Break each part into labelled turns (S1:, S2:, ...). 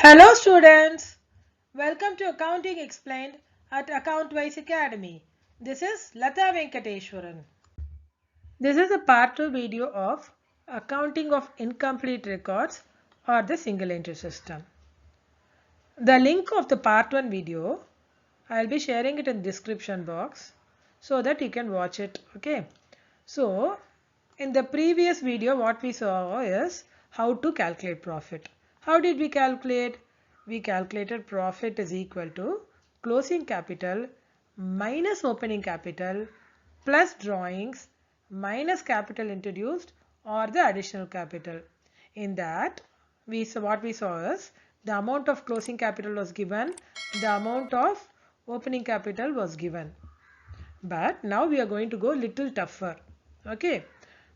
S1: Hello students, welcome to Accounting Explained at Account.Wise Academy. This is Latha Venkateshwaran. This is a part 2 video of Accounting of Incomplete Records or the Single Entry System. The link of the part 1 video, I will be sharing it in the description box so that you can watch it. Okay. So, in the previous video what we saw is how to calculate profit. How did we calculate? We calculated profit is equal to closing capital minus opening capital plus drawings minus capital introduced or the additional capital. In that, what we saw is the amount of closing capital was given, the amount of opening capital was given. But now we are going to go little tougher. Okay.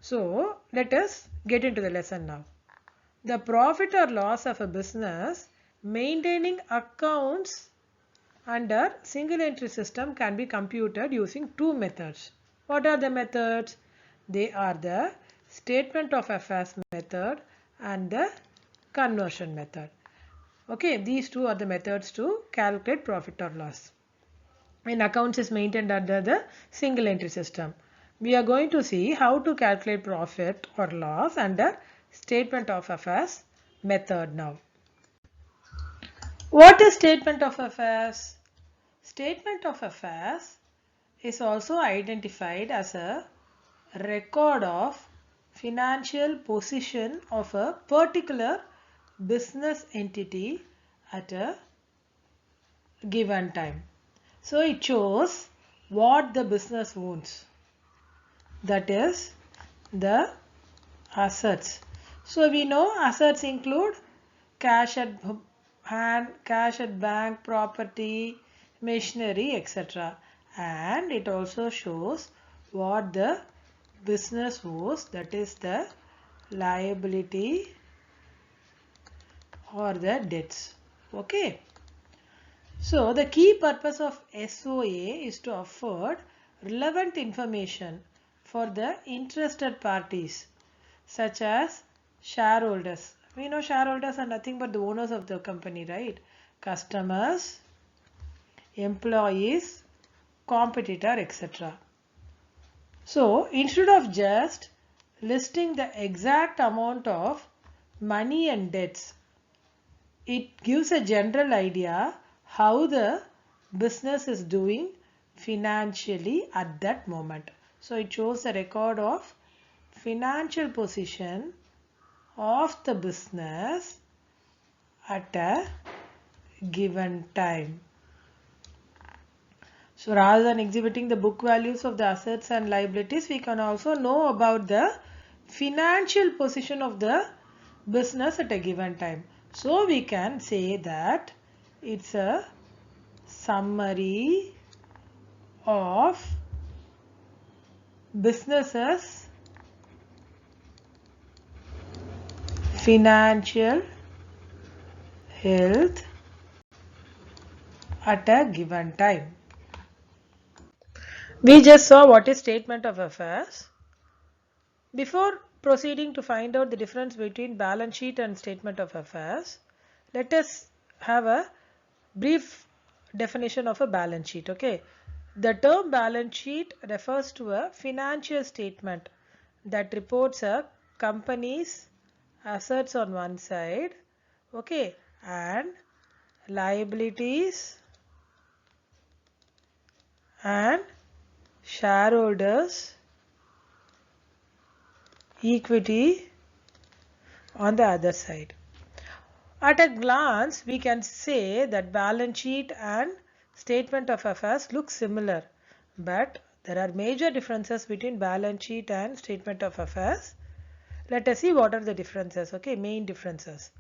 S1: So let us get into the lesson now. The profit or loss of a business maintaining accounts under single entry system can be computed using two methods. What are the methods? They are the statement of affairs method and the conversion method. Okay, these two are the methods to calculate profit or loss. When accounts is maintained under the single entry system, we are going to see how to calculate profit or loss under statement of affairs method now. What is statement of affairs? Statement of affairs is also identified as a record of financial position of a particular business entity at a given time. So it shows what the business owns, that is the assets. So we know assets include cash at hand, cash at bank, property, machinery, etc. And it also shows what the business owes, that is the liability or the debts. Okay. So the key purpose of SOA is to afford relevant information for the interested parties such as shareholders. We know shareholders are nothing but the owners of the company, right? Customers, employees, competitor, etc. So instead of just listing the exact amount of money and debts, it gives a general idea how the business is doing financially at that moment. So it shows a record of financial position of the business at a given time. So rather than exhibiting the book values of the assets and liabilities, we can also know about the financial position of the business at a given time. So we can say that it's a summary of businesses' financial health at a given time. We just saw what is statement of affairs. Before proceeding to find out the difference between balance sheet and statement of affairs, let us have a brief definition of a balance sheet. Okay, the term balance sheet refers to a financial statement that reports a company's assets on one side, okay, and liabilities and shareholders equity on the other side. At a glance, we can say that balance sheet and statement of affairs look similar, but there are major differences between balance sheet and statement of affairs. Let us see what are the differences. Okay, main differences.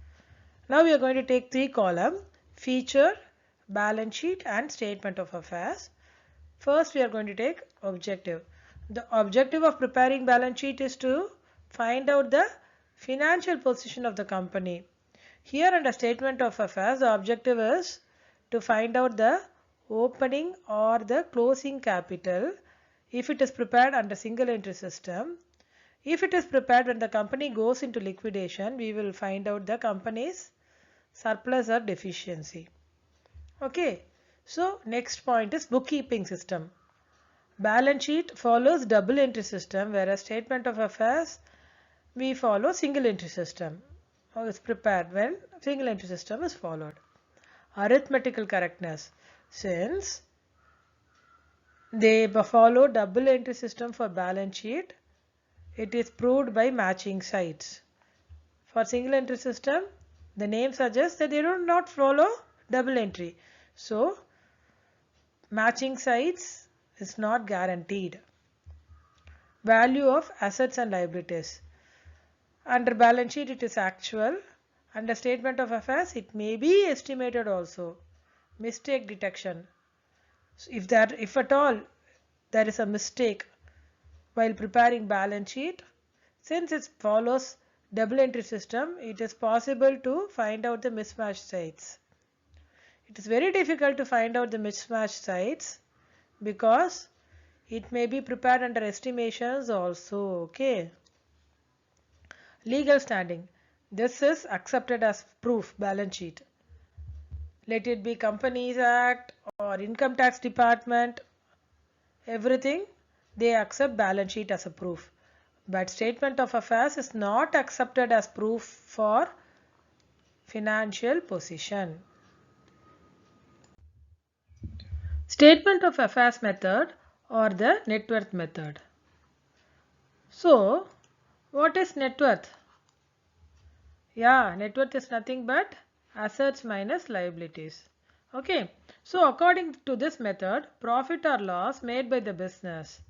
S1: Now we are going to take three columns: feature, balance sheet and statement of affairs. First we are going to take objective. The objective of preparing balance sheet is to find out the financial position of the company. Here under statement of affairs, the objective is to find out the opening or the closing capital if it is prepared under single entry system. If it is prepared when the company goes into liquidation, we will find out the company's surplus or deficiency. Okay, so next point is bookkeeping system. Balance sheet follows double entry system, whereas statement of affairs we follow single entry system. Or is prepared when single entry system is followed. Arithmetical correctness, since they follow double entry system for balance sheet, it is proved by matching sides. For single entry system, the name suggests that they do not follow double entry. So, matching sides is not guaranteed. Value of assets and liabilities. Under balance sheet, it is actual. Under statement of affairs, it may be estimated also. Mistake detection. So if at all there is a mistake while preparing balance sheet, since it follows double entry system, it is possible to find out the mismatched sides. It is very difficult to find out the mismatched sides because it may be prepared under estimations also. Okay. Legal standing. This is accepted as proof balance sheet. Let it be Companies Act or Income Tax Department, everything they accept balance sheet as a proof. But statement of affairs is not accepted as proof for financial position. Statement of affairs method or the net worth method. So, what is net worth? Yeah, net worth is nothing but assets minus liabilities. Okay, so according to this method, profit or loss made by the business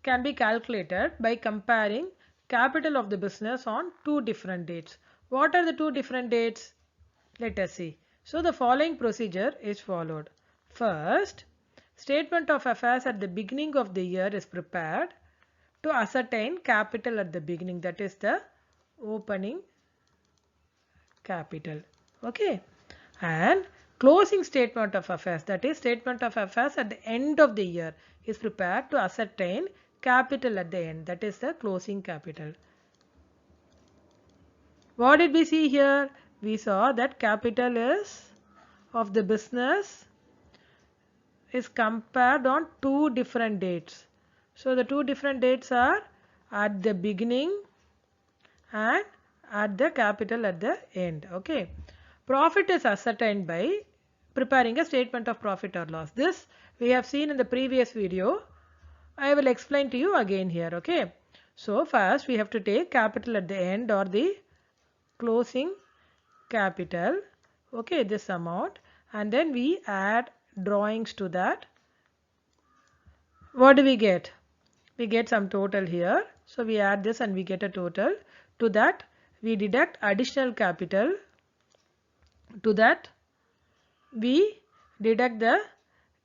S1: can be calculated by comparing capital of the business on two different dates. What are the two different dates? Let us see. So the following procedure is followed. First, statement of affairs at the beginning of the year is prepared to ascertain capital at the beginning, that is the opening capital. Okay, and closing statement of affairs, that is statement of affairs at the end of the year, is prepared to ascertain capital at the end, that is the closing capital. What did we see here? We saw that capital is of the business is compared on two different dates. So the two different dates are at the beginning and at the capital at the end. Okay. Profit is ascertained by preparing a statement of profit or loss. This we have seen in the previous video. I will explain to you again here. Okay. So first we have to take capital at the end or the closing capital. Okay, this amount, and then we add drawings to that. What do we get? We get some total here. So we add this and we get a total. To that we deduct additional capital. To that we deduct the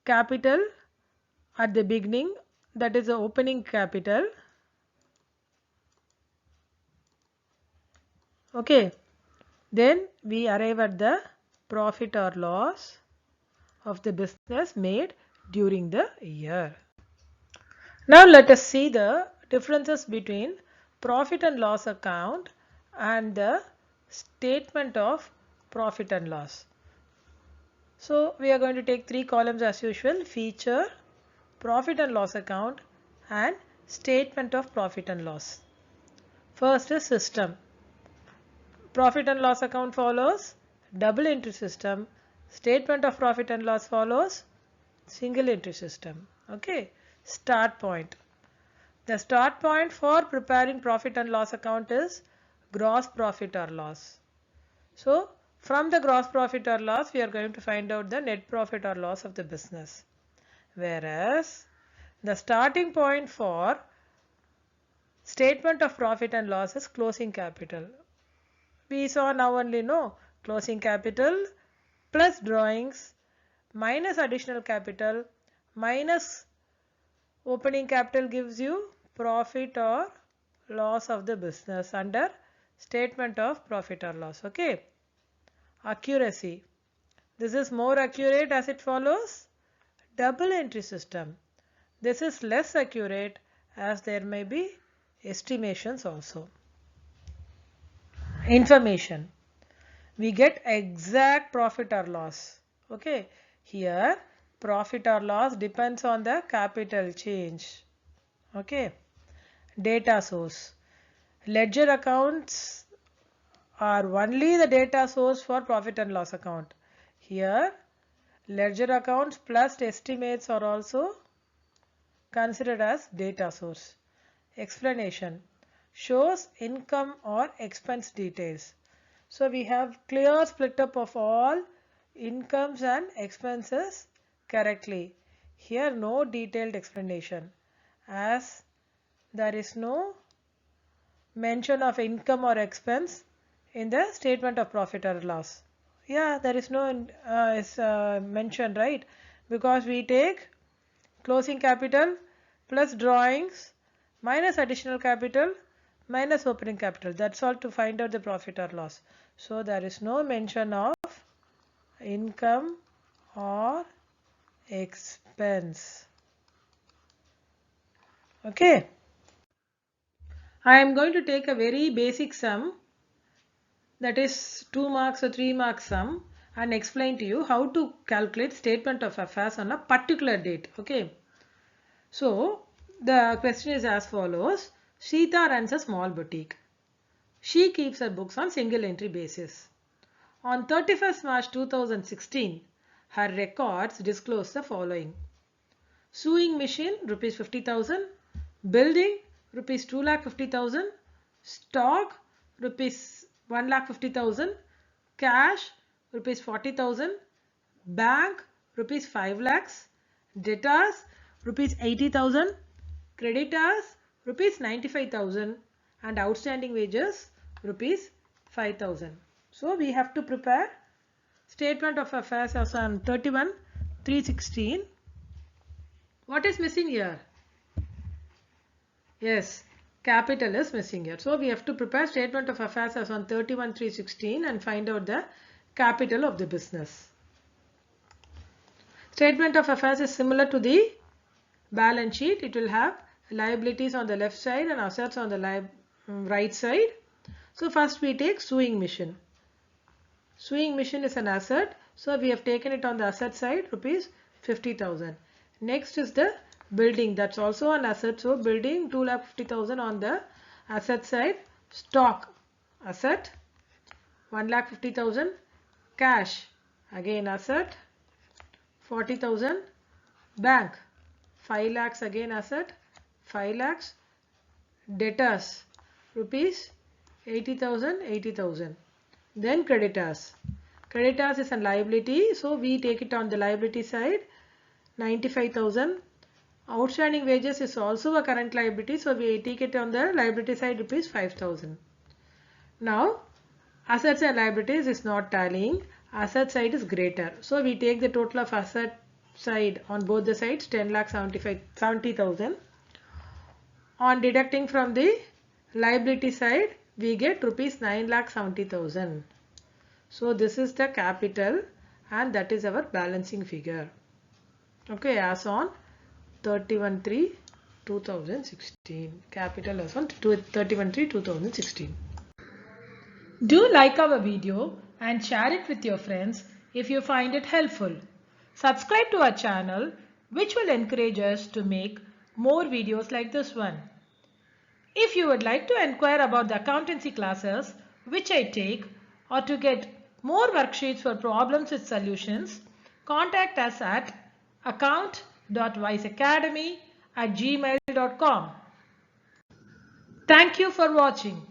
S1: capital at the beginning, that is the opening capital. Okay, then we arrive at the profit or loss of the business made during the year. Now let us see the differences between profit and loss account and the statement of profit and loss. So we are going to take three columns as usual: feature, profit and loss account, and statement of profit and loss. First is system. Profit and loss account follows double entry system. Statement of profit and loss follows single entry system. Okay. Start point. The start point for preparing profit and loss account is gross profit or loss. So from the gross profit or loss, we are going to find out the net profit or loss of the business. Whereas the starting point for statement of profit and loss is closing capital. We saw now only no closing capital plus drawings minus additional capital minus opening capital gives you profit or loss of the business under statement of profit or loss. Okay. Accuracy. This is more accurate as it follows double entry system. This is less accurate as there may be estimations also. Information. we get exact profit or loss. Okay, here profit or loss depends on the capital change. Okay, data source. Ledger accounts are only the data source for profit and loss account. Here ledger accounts plus estimates are also considered as data source. Explanation shows income or expense details. So we have clear split up of all incomes and expenses correctly. Here no detailed explanation as there is no mention of income or expense in the statement of profit or loss. Yeah, there is no mention, right? Because we take closing capital plus drawings minus additional capital minus opening capital. That's all to find out the profit or loss. So there is no mention of income or expense. Okay. I am going to take a very basic sum, that is 2 marks or 3 marks sum, and explain to you how to calculate statement of affairs on a particular date. Okay. So the question is as follows. Sita runs a small boutique. She keeps her books on single entry basis. On 31st March 2016, her records disclose the following. Sewing machine rupees 50,000, building rupees 2,50,000, stock rupees 1,50,000, cash rupees 40,000, bank rupees 5 lakhs, debtors rupees 80,000, creditors rupees 95,000 and outstanding wages rupees 5,000. So we have to prepare statement of affairs as on 31/3/16. What is missing here? Yes, capital is missing here. So we have to prepare statement of affairs as on 31/3/16 and find out the capital of the business. Statement of affairs is similar to the balance sheet. It will have liabilities on the left side and assets on the right side. So first we take sewing machine. Sewing machine is an asset. So we have taken it on the asset side, rupees 50,000. Next is the building. That's also an asset. So building 2,50,000 on the asset side. Stock asset 1,50,000. Cash again asset 40,000. Bank 5 lakhs again asset 5 lakhs. Debtors rupees 80,000 80,000. Then creditors. Creditors is a liability. So we take it on the liability side 95,000. Outstanding wages is also a current liability. So we take it on the liability side rupees 5,000. Now assets and liabilities is not tallying. Asset side is greater. So we take the total of asset side on both the sides 10,70,000. On deducting from the liability side we get rupees 9,70,000. So this is the capital and that is our balancing figure. Okay, as on 31/3/2016. Capital as on 31/3/2016. Do like our video and share it with your friends if you find it helpful. Subscribe to our channel, which will encourage us to make more videos like this one. If you would like to inquire about the accountancy classes which I take or to get more worksheets for problems with solutions, contact us at acct.wiseacademy@gmail.com. Thank you for watching.